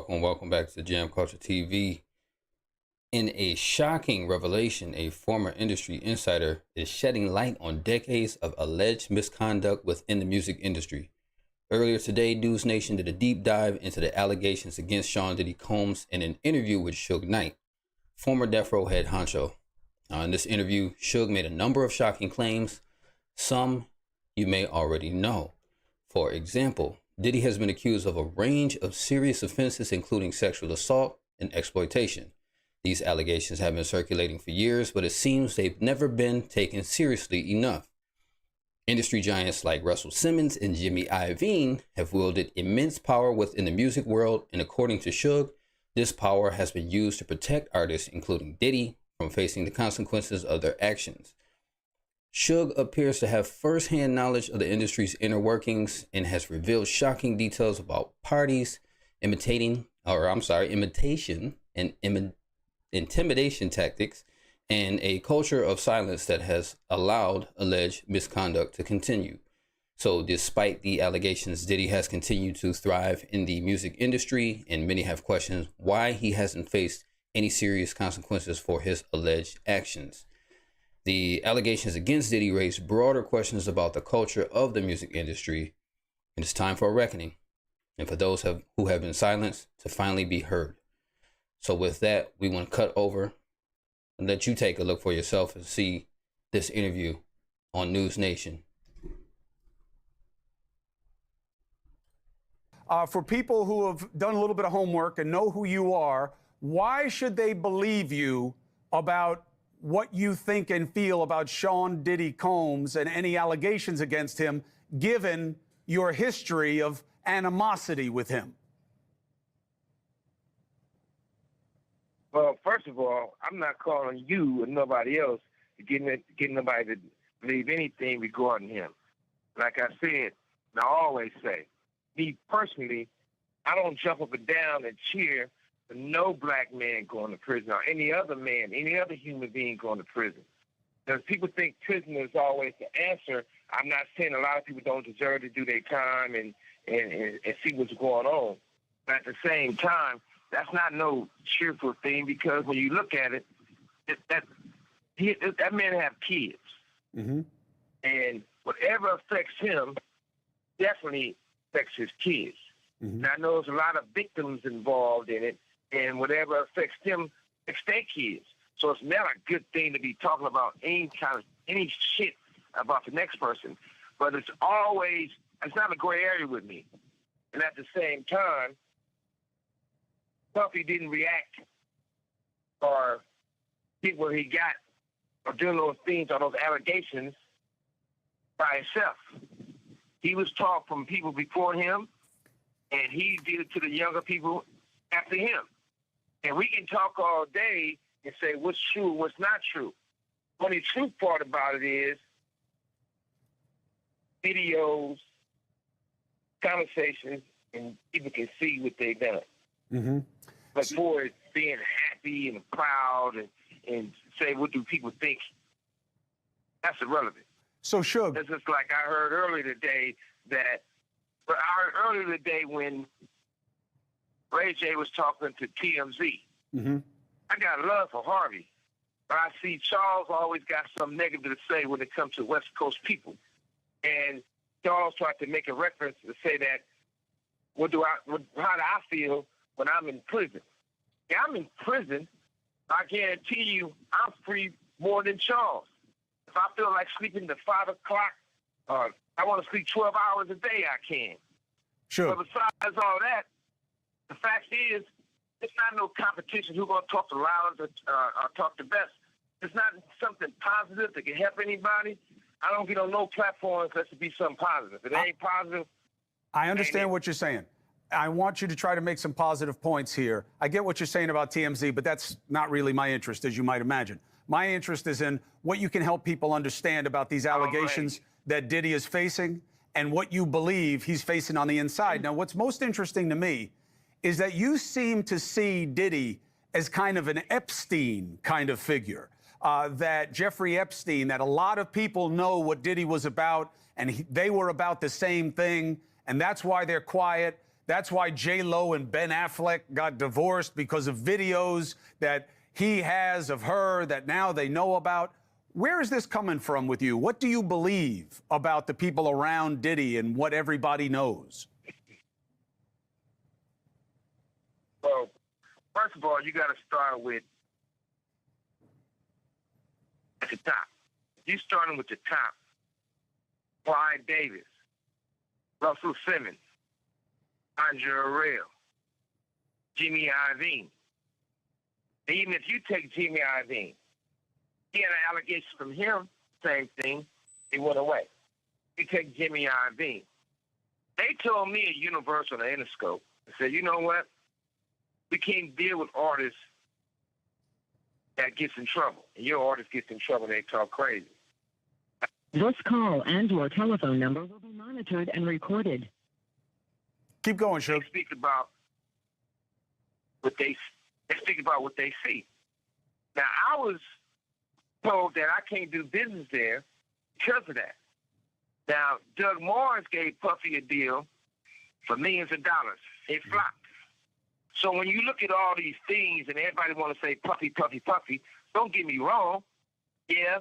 Welcome back to Jam Culture TV. In a shocking revelation, a former industry insider is shedding light on decades of alleged misconduct within the music industry. Earlier today, NewsNation did a deep dive into the allegations against Sean Diddy Combs in an interview with Suge Knight, former Death Row head honcho. In this interview, Suge made a number of shocking claims. Some you may already know. For example, Diddy has been accused of a range of serious offenses, including sexual assault and exploitation. These allegations have been circulating for years, but it seems they've never been taken seriously enough. Industry giants like Russell Simmons and Jimmy Iovine have wielded immense power within the music world, and according to Suge, this power has been used to protect artists, including Diddy, from facing the consequences of their actions. Suge appears to have first-hand knowledge of the industry's inner workings and has revealed shocking details about parties, imitation and intimidation tactics, and a culture of silence that has allowed alleged misconduct to continue. So despite the allegations, Diddy has continued to thrive in the music industry, and many have questioned why he hasn't faced any serious consequences for his alleged actions. The allegations against Diddy raise broader questions about the culture of the music industry, and it's time for a reckoning, and for those who have been silenced to finally be heard. So with that, we want to cut over and let you take a look for yourself and see this interview on NewsNation. For people who have done a little bit of homework and know who you are, why should they believe you about what you think and feel about Sean Diddy Combs and any allegations against him, given your history of animosity with him? Well, first of all, I'm not calling you and nobody else to get nobody to believe anything regarding him. Like I said, and I always say, me personally, I don't jump up and down and cheer for no black man going to prison or any other man, any other human being going to prison. Because people think prison is always the answer. I'm not saying a lot of people don't deserve to do their time and see what's going on. But at the same time, that's not no cheerful thing, because when you look at it, that man have kids. Mm-hmm. And whatever affects him definitely affects his kids. Mm-hmm. And I know there's a lot of victims involved in it, and whatever affects them affects their kids. So it's not a good thing to be talking about any shit about the next person. But it's not a gray area with me. And at the same time, Puffy didn't react or get where he got or doing those things or those allegations by himself. He was taught from people before him, and he did it to the younger people after him. And we can talk all day and say what's true, what's not true. The only true part about it is videos, conversations, and people can see what they've done. Mm-hmm. But for it being happy and proud and say, what do people think? That's irrelevant. So, Suge. It's just like I heard earlier today when Ray J was talking to TMZ. Mm-hmm. I got love for Harvey, but I see Charles always got something negative to say when it comes to West Coast people. And Charles tried to make a reference to say that, how do I feel when I'm in prison? Yeah, I'm in prison. I guarantee you I'm free more than Charles. If I feel like sleeping to 5 o'clock, I want to sleep 12 hours a day, I can. Sure. But besides all that, the fact is, it's not no competition who's going to talk the loudest or talk the best. It's not something positive that can help anybody. I don't get on no platforms unless it be something positive. If it ain't positive. I understand what you're saying. I want you to try to make some positive points here. I get what you're saying about TMZ, but that's not really my interest, as you might imagine. My interest is in what you can help people understand about these allegations that Diddy is facing and what you believe he's facing on the inside. Now, what's most interesting to me is that you seem to see Diddy as kind of an Epstein kind of figure. That Jeffrey Epstein, that a lot of people know what Diddy was about, and they were about the same thing, and that's why they're quiet. That's why J-Lo and Ben Affleck got divorced, because of videos that he has of her that now they know about. Where is this coming from with you? What do you believe about the people around Diddy and what everybody knows? Well, first of all, you got to start with at the top. You starting with the top. Clyde Davis, Russell Simmons, Andre Arell, Jimmy Iovine. Even if you take Jimmy Iovine, he had an allegation from him, same thing, it went away. You take Jimmy Iovine. They told me at Universal and Interscope, they said, you know what? We can't deal with artists that gets in trouble. And your artist gets in trouble, they talk crazy. This call and your telephone number will be monitored and recorded. Keep going, Suge. They speak about what they see. Now, I was told that I can't do business there because of that. Now, Doug Morris gave Puffy a deal for millions of dollars. It flopped. So when you look at all these things and everybody want to say Puffy, Puffy, Puffy, don't get me wrong. Yeah,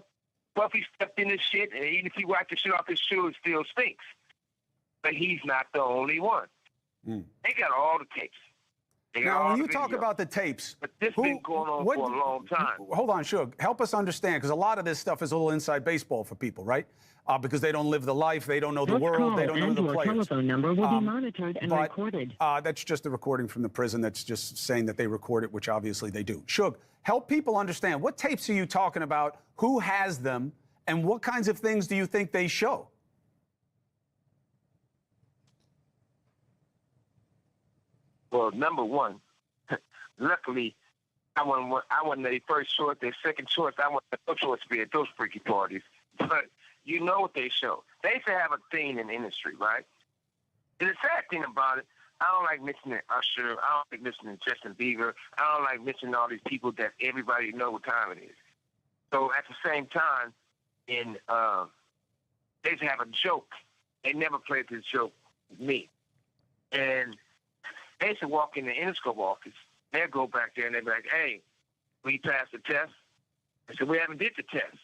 Puffy stepped in this shit, and even if he wiped the shit off his shoe, it still stinks. But he's not the only one. They got all the tapes. Now, when you talk about the tapes, but this been going on for a long time. Hold on, Suge. Help us understand, because a lot of this stuff is a little inside baseball for people, right? Because they don't live the life, they don't know the world, they don't know the players. Your telephone number will be monitored and recorded. That's just a recording from the prison. That's just saying that they record it, which obviously they do. Suge, help people understand. What tapes are you talking about? Who has them? And what kinds of things do you think they show? Well, number one, luckily, I wasn't their first choice, their second choice. I wasn't no choice to be at those freaky parties. But you know what they show. They used to have a thing in the industry, right? And the sad thing about it, I don't like mentioning Usher. I don't like mentioning Justin Bieber. I don't like mentioning all these people that everybody know what time it is. So at the same time, they used to have a joke. They never played this joke with me. And they used to walk in the Interscope office. They'd go back there and they'd be like, hey, we passed the test. I said, we haven't did the test.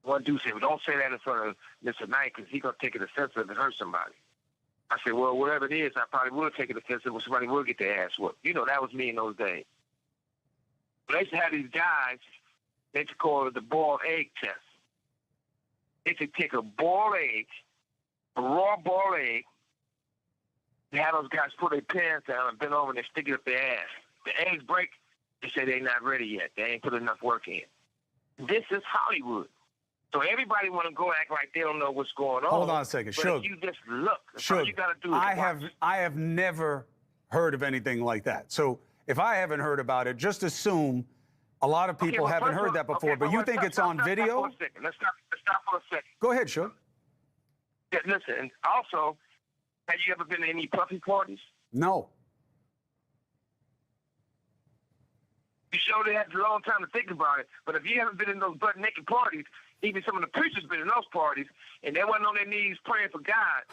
One dude said, well, don't say that in front of Mr. Knight because he's going to take it offensive and hurt somebody. I said, well, whatever it is, I probably will take it offensive when somebody will get their ass whooped. You know, that was me in those days. But they used to have these guys, they used to call it the boiled egg test. They used to take a boiled egg, a raw boiled egg, and have those guys put their pants down and bend over and they stick it up their ass. The eggs break, they say they're not ready yet. They ain't put enough work in. This is Hollywood. So everybody want to go act like they don't know what's going on. Hold on a second, but Suge. if you just look. That's Suge, all you got to do. I have never heard of anything like that. So if I haven't heard about it, just assume a lot of people haven't heard that before. But you think it's on video? Let's stop for a second. Go ahead, Suge. Yeah, listen, and also, have you ever been to any Puffy parties? No. You sure they had a long time to think about it. But if you haven't been in those butt naked parties, even some of the preachers been in those parties, and they wasn't on their knees praying for God.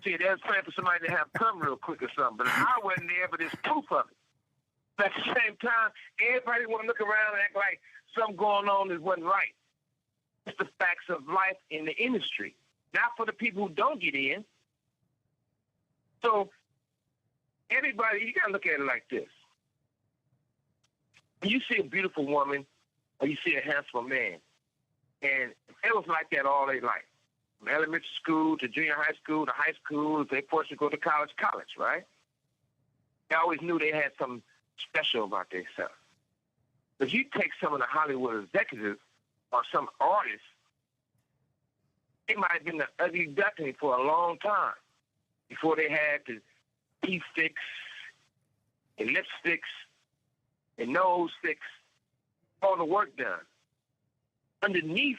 See, they was praying for somebody to have come real quick or something. But I wasn't there, but there's proof of it. But at the same time, everybody want to look around and act like something going on that wasn't right. It's the facts of life in the industry, not for the people who don't get in. So everybody, you got to look at it like this. When you see a beautiful woman or you see a handsome man, and it was like that all their life, from elementary school to junior high school to high school, if they forced to go to college, right? They always knew they had something special about themselves. If you take some of the Hollywood executives or some artists, they might have been the ugly duckling for a long time before they had the teeth fix and lipsticks and nose fix, all the work done. Underneath,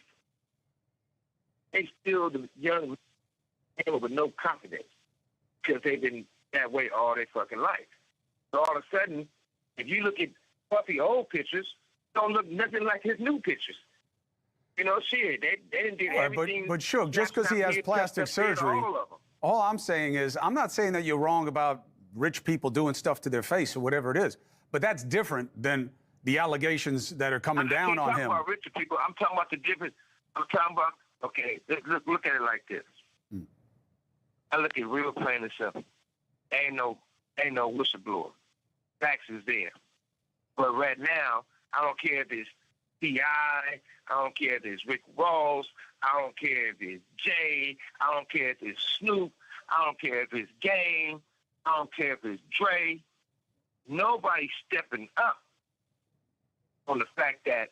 they still the young handle with no confidence because they've been that way all their fucking life. So all of a sudden, if you look at Puffy old pictures, don't look nothing like his new pictures. You know, shit, they didn't do everything. But Suge, just because he has plastic surgery, all I'm saying is, I'm not saying that you're wrong about rich people doing stuff to their face or whatever it is, but that's different than the allegations that are coming down on him. I'm talking about richer people. I'm talking about the difference. I'm talking about, okay, look at it like this. I look at it real plain and simple. Ain't no whistleblower. Facts is there. But right now, I don't care if it's T.I., I don't care if it's Rick Ross, I don't care if it's Jay, I don't care if it's Snoop, I don't care if it's Game, I don't care if it's Dre. Nobody's stepping up on the fact that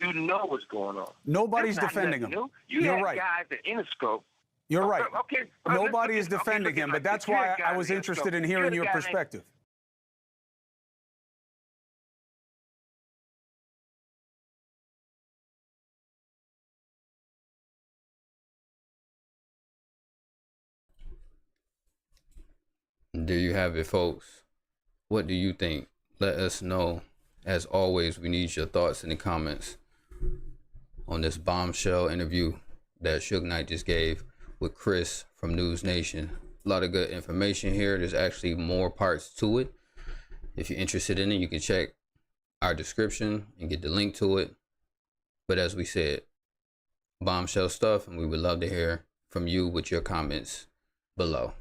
you know what's going on. Nobody's defending him. You're right. Guys at Interscope. You're right. Okay. Nobody is defending him, but that's why I was interested in hearing your perspective. There you have it, folks. What do you think? Let us know. As always, we need your thoughts in the comments on this bombshell interview that Suge Knight just gave with Chris from NewsNation. A lot of good information here. There's actually more parts to it. If you're interested in it, you can check our description and get the link to it. But as we said, bombshell stuff, and we would love to hear from you with your comments below.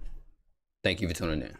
Thank you for tuning in.